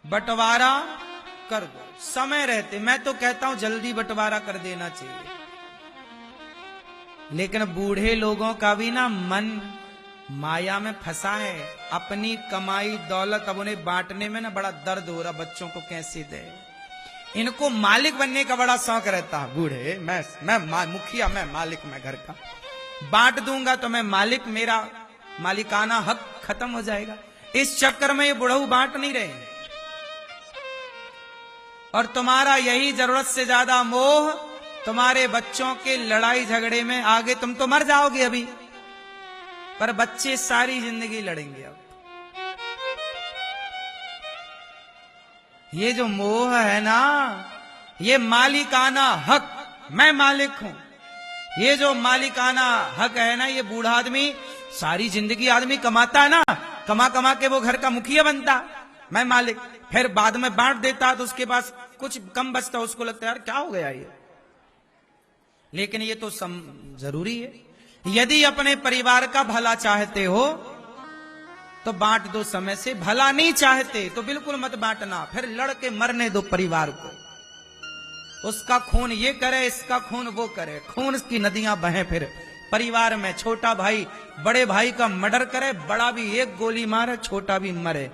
बंटवारा कर दो समय रहते। मैं तो कहता हूं जल्दी बंटवारा कर देना चाहिए, लेकिन बूढ़े लोगों का भी ना मन माया में फंसा है। अपनी कमाई दौलत अब उन्हें बांटने में ना बड़ा दर्द हो रहा, बच्चों को कैसे दे। इनको मालिक बनने का बड़ा शौक रहता है। बूढ़े मैं मुखिया, मैं मालिक, मैं घर का बांट दूंगा तो मैं मालिक, मेरा मालिकाना हक खत्म हो जाएगा। इस चक्कर में ये बुढ़ऊ बांट नहीं रहे। और तुम्हारा यही जरूरत से ज्यादा मोह तुम्हारे बच्चों के लड़ाई झगड़े में। आगे तुम तो मर जाओगे अभी, पर बच्चे सारी जिंदगी लड़ेंगे। अब ये जो मोह है ना, ये मालिकाना हक, मैं मालिक हूं, ये जो मालिकाना हक है ना, ये बूढ़ा आदमी सारी जिंदगी आदमी कमाता है ना, कमा कमा के वो घर का मुखिया बनता, मैं मालिक, फिर बाद में बांट देता तो उसके पास कुछ कम बचता, उसको लगता है यार क्या हो गया ये। लेकिन ये तो जरूरी है। यदि अपने परिवार का भला चाहते हो तो बांट दो समय से, भला नहीं चाहते तो बिल्कुल मत बांटना। फिर लड़ के मरने दो परिवार को। उसका खून ये करे, इसका खून वो करे, खून की नदियां बहें। फिर परिवार में छोटा भाई बड़े भाई का मर्डर करे, बड़ा भी एक गोली मारे, छोटा भी मरे,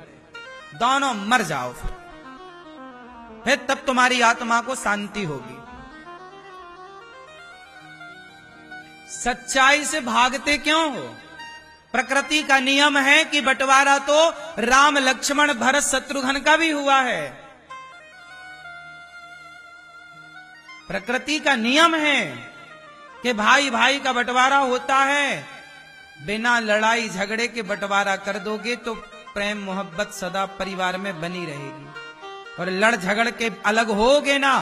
दोनों मर जाओ। फिर तब तुम्हारी आत्मा को शांति होगी। सच्चाई से भागते क्यों हो? प्रकृति का नियम है कि बंटवारा तो राम लक्ष्मण भरत शत्रुघ्न का भी हुआ है। प्रकृति का नियम है कि भाई भाई का बंटवारा होता है। बिना लड़ाई झगड़े के बंटवारा कर दोगे तो प्रेम मोहब्बत सदा परिवार में बनी रहेगी। और लड़ झगड़ के अलग होगे ना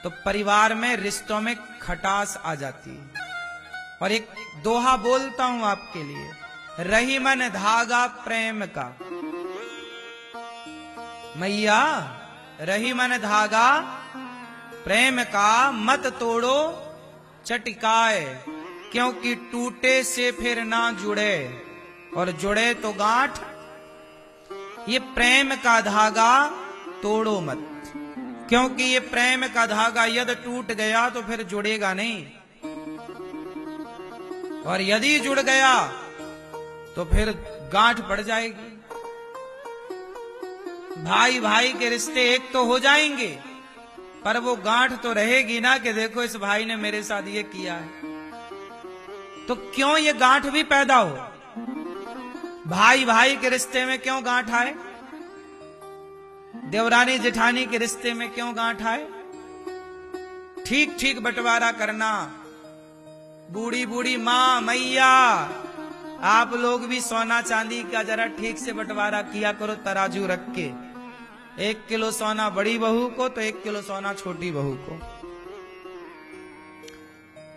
तो परिवार में रिश्तों में खटास आ जाती है। और एक दोहा बोलता हूं आपके लिए, रही मन धागा प्रेम का, मैया रही मन धागा प्रेम का, मत तोड़ो चटकाए, क्योंकि टूटे से फिर ना जुड़े, और जुड़े तो गांठ। ये प्रेम का धागा तोड़ो मत, क्योंकि ये प्रेम का धागा यदि टूट गया तो फिर जुड़ेगा नहीं, और यदि जुड़ गया तो फिर गांठ पड़ जाएगी। भाई भाई के रिश्ते एक तो हो जाएंगे, पर वो गांठ तो रहेगी ना कि देखो इस भाई ने मेरे साथ ये किया है। तो क्यों ये गांठ भी पैदा हो? भाई भाई के रिश्ते में क्यों गांठ आए? देवरानी जेठानी के रिश्ते में क्यों गांठ आए? ठीक ठीक बंटवारा करना। बूढ़ी बूढ़ी माँ मैया, आप लोग भी सोना चांदी का जरा ठीक से बंटवारा किया करो, तराजू रख के। 1 किलो सोना बड़ी बहू को तो 1 किलो सोना छोटी बहू को,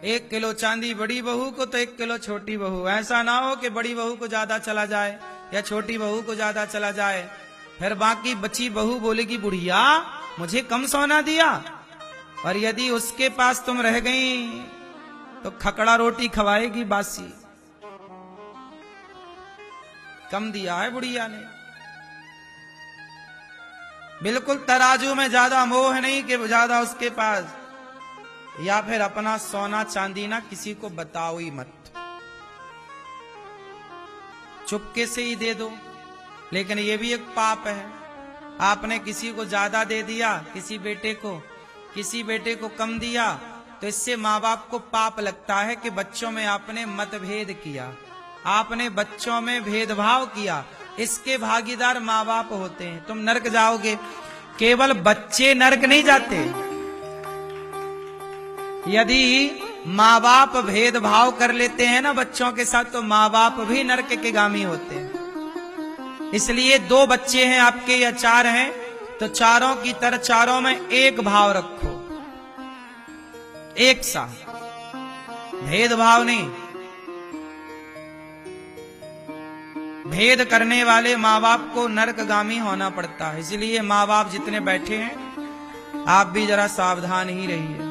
1 किलो चांदी बड़ी बहू को तो 1 किलो छोटी बहू। ऐसा ना हो कि बड़ी बहू को ज्यादा चला जाए या छोटी बहू को ज्यादा चला जाए, फिर बाकी बची बहू बोलेगी बुढ़िया मुझे कम सोना दिया। और यदि उसके पास तुम रह गई तो खकड़ा रोटी खवाएगी बासी, कम दिया है बुढ़िया ने। बिल्कुल तराजू में ज्यादा मोह नहीं कि ज्यादा उसके पास, या फिर अपना सोना चांदी ना किसी को बताओ ही मत, चुपके से ही दे दो। लेकिन ये भी एक पाप है। आपने किसी को ज्यादा दे दिया, किसी बेटे को कम दिया, तो इससे माँ बाप को पाप लगता है कि बच्चों में आपने मतभेद किया, आपने बच्चों में भेदभाव किया। इसके भागीदार माँ बाप होते हैं। तुम नरक जाओगे। केवल बच्चे नरक नहीं जाते, यदि माँ बाप भेदभाव कर लेते हैं ना बच्चों के साथ, तो माँ बाप भी नरक के गामी होते हैं। इसलिए 2 बच्चे हैं आपके या 4 हैं, तो चारों की तरह चारों में एक भाव रखो, एक सा, भेदभाव नहीं। भेद करने वाले माँ बाप को नरकगामी होना पड़ता है। इसलिए माँ बाप जितने बैठे हैं आप भी जरा सावधान ही रहिए।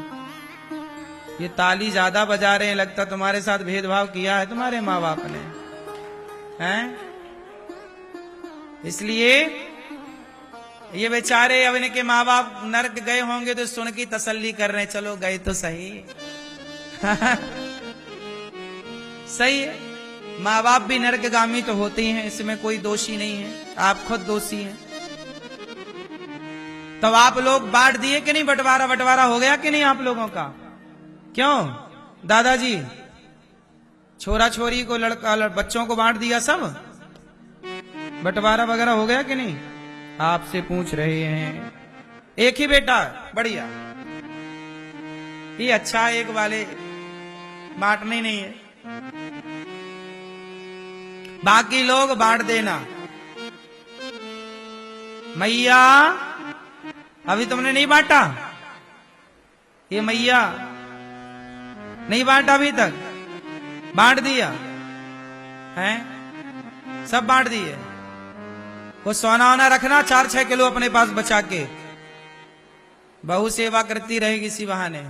ये ताली ज्यादा बजा रहे हैं, लगता तुम्हारे साथ भेदभाव किया है तुम्हारे माँ बाप ने, हैं? इसलिए ये बेचारे अब इनके माँ बाप नर्क गए होंगे तो सुन की तसल्ली कर रहे हैं, चलो गए तो सही। सही है, माँ बाप भी नरकगामी तो होते ही हैं, इसमें कोई दोषी नहीं है, आप खुद दोषी हैं। तो आप लोग बांट दिए कि नहीं, बंटवारा हो गया कि नहीं आप लोगों का? क्यों दादाजी, छोरा छोरी को लड़का बच्चों को बांट दिया, सब बंटवारा वगैरह हो गया कि नहीं? आपसे पूछ रहे हैं। एक ही बेटा, बढ़िया, ये अच्छा, एक वाले बांटने नहीं है, बाकी लोग बांट देना। मैया अभी तुमने नहीं बांटा, ये मैया नहीं बांटा अभी तक, बांट दिया है, सब बांट दिए। वो सोना वोना रखना 4-6 किलो अपने पास बचा के, बहू सेवा करती रहेगी इसी बहाने।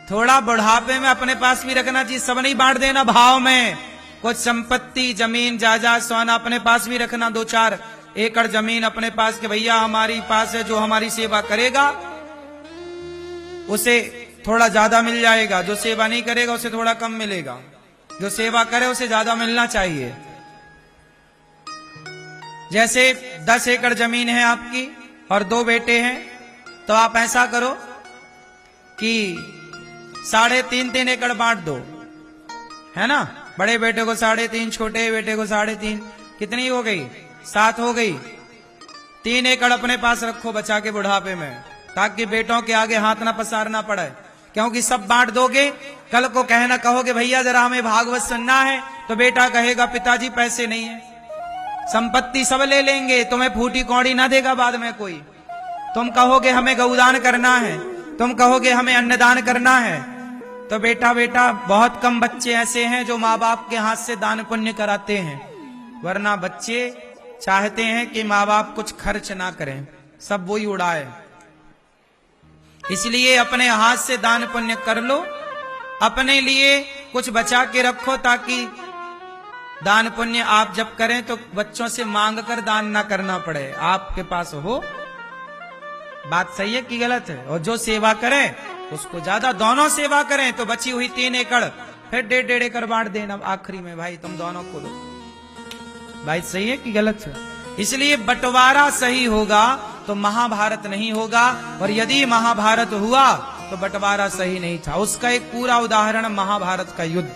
थोड़ा बुढ़ापे में अपने पास भी रखना चाहिए, सब नहीं बांट देना भाव में। कुछ संपत्ति, जमीन जायदाद, सोना अपने पास भी रखना, 2-4 एकड़ जमीन अपने पास के भैया हमारी पास है, जो हमारी सेवा करेगा उसे थोड़ा ज्यादा मिल जाएगा, जो सेवा नहीं करेगा उसे थोड़ा कम मिलेगा, जो सेवा करे उसे ज्यादा मिलना चाहिए। जैसे 10 एकड़ जमीन है आपकी और 2 बेटे हैं, तो आप ऐसा करो कि 3.5 एकड़ बांट दो, है ना? बड़े बेटे को 3.5, छोटे बेटे को 3.5, कितनी हो गई? 7 हो गई। 3 एकड़ अपने पास रखो बचा के बुढ़ापे में, ताकि बेटों के आगे हाथ ना पसारना पड़े। क्योंकि सब बांट दोगे, कल को कहना कहोगे भैया जरा हमें भागवत सुनना है, तो बेटा कहेगा पिताजी पैसे नहीं है, संपत्ति सब ले लेंगे, तुम्हें फूटी कौड़ी ना देगा बाद में कोई। तुम कहोगे हमें गौदान करना है, तुम कहोगे हमें अन्नदान करना है, तो बेटा बहुत कम बच्चे ऐसे हैं जो माँ बाप के हाथ से दान पुण्य कराते हैं, वरना बच्चे चाहते हैं कि माँ बाप कुछ खर्च ना करें, सब वही उड़ाए। इसलिए अपने हाथ से दान पुण्य कर लो, अपने लिए कुछ बचा के रखो, ताकि दान पुण्य आप जब करें तो बच्चों से मांग कर दान ना करना पड़े, आपके पास हो। बात सही है कि गलत है? और जो सेवा करें उसको ज्यादा, दोनों सेवा करें तो बची हुई 3 एकड़ फिर 1.5 एकड़ बांट देना आखिरी में, भाई तुम दोनों को लो। भाई सही है कि गलत है? इसलिए बंटवारा सही होगा तो महाभारत नहीं होगा, और यदि महाभारत हुआ तो बंटवारा सही नहीं था। उसका एक पूरा उदाहरण महाभारत का युद्ध।